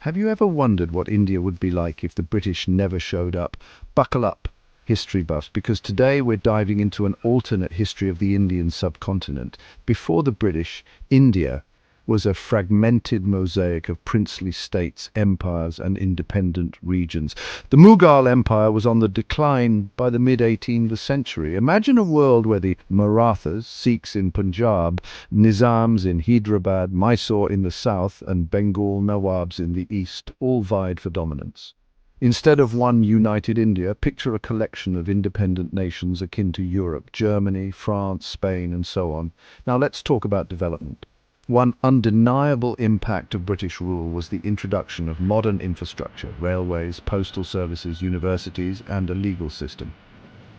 Have you ever wondered what India would be like if the British never showed up? Buckle up, history buffs, because today we're diving into an alternate history of the Indian subcontinent. Before the British, India was a fragmented mosaic of princely states, empires, and independent regions. The Mughal Empire was on the decline by the mid-18th century. Imagine a world where the Marathas, Sikhs in Punjab, Nizams in Hyderabad, Mysore in the south, and Bengal Nawabs in the east all vied for dominance. Instead of one united India, picture a collection of independent nations akin to Europe, Germany, France, Spain, and so on. Now let's talk about development. One undeniable impact of British rule was the introduction of modern infrastructure, railways, postal services, universities, and a legal system.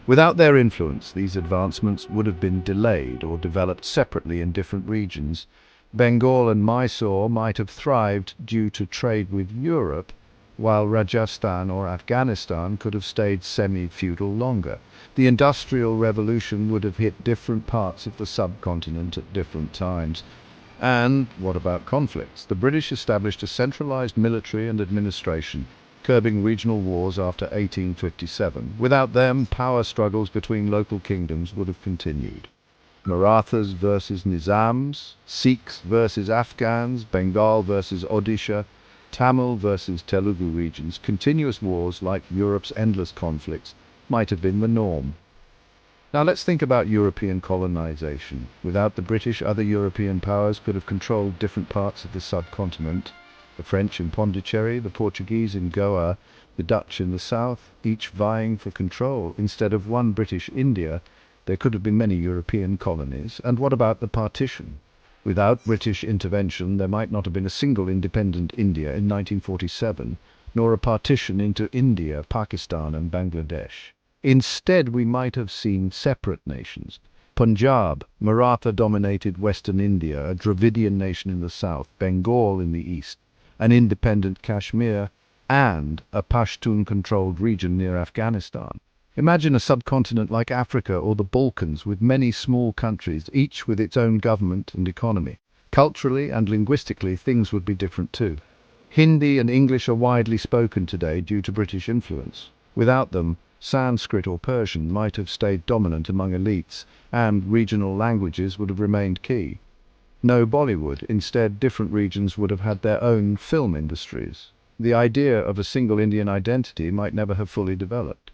Without their influence, these advancements would have been delayed or developed separately in different regions. Bengal and Mysore might have thrived due to trade with Europe, while Rajasthan or Afghanistan could have stayed semi-feudal longer. The Industrial Revolution would have hit different parts of the subcontinent at different times. And what about conflicts? The British established a centralized military and administration, curbing regional wars after 1857. Without them, power struggles between local kingdoms would have continued. Marathas versus Nizams, Sikhs versus Afghans, Bengal versus Odisha, Tamil versus Telugu regions, continuous wars like Europe's endless conflicts might have been the norm. Now let's think about European colonization. Without the British, other European powers could have controlled different parts of the subcontinent. The French in Pondicherry, the Portuguese in Goa, the Dutch in the south, each vying for control. Instead of one British India, there could have been many European colonies. And what about the partition? Without British intervention, there might not have been a single independent India in 1947, nor a partition into India, Pakistan, and Bangladesh. Instead, we might have seen separate nations. Punjab, Maratha-dominated Western India, a Dravidian nation in the south, Bengal in the east, an independent Kashmir, and a Pashtun-controlled region near Afghanistan. Imagine a subcontinent like Africa or the Balkans with many small countries, each with its own government and economy. Culturally and linguistically, things would be different too. Hindi and English are widely spoken today due to British influence. Without them, Sanskrit or Persian might have stayed dominant among elites, and regional languages would have remained key. No Bollywood. Instead, different regions would have had their own film industries. The idea of a single Indian identity might never have fully developed.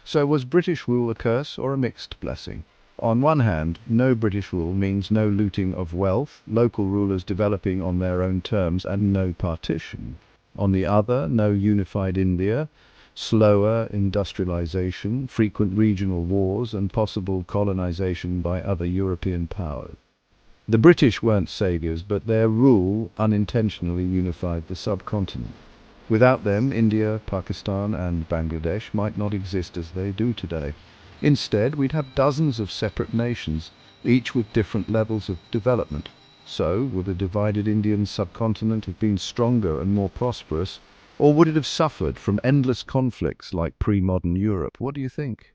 So was British rule a curse or a mixed blessing? On one hand, no British rule means no looting of wealth, local rulers developing on their own terms, and no partition. On the other, no unified India, slower industrialization, frequent regional wars, and possible colonization by other European powers. The British weren't saviors, but their rule unintentionally unified the subcontinent. Without them, India, Pakistan, and Bangladesh might not exist as they do today. Instead, we'd have dozens of separate nations, each with different levels of development. So, would a divided Indian subcontinent have been stronger and more prosperous, or would it have suffered from endless conflicts like pre-modern Europe? What do you think?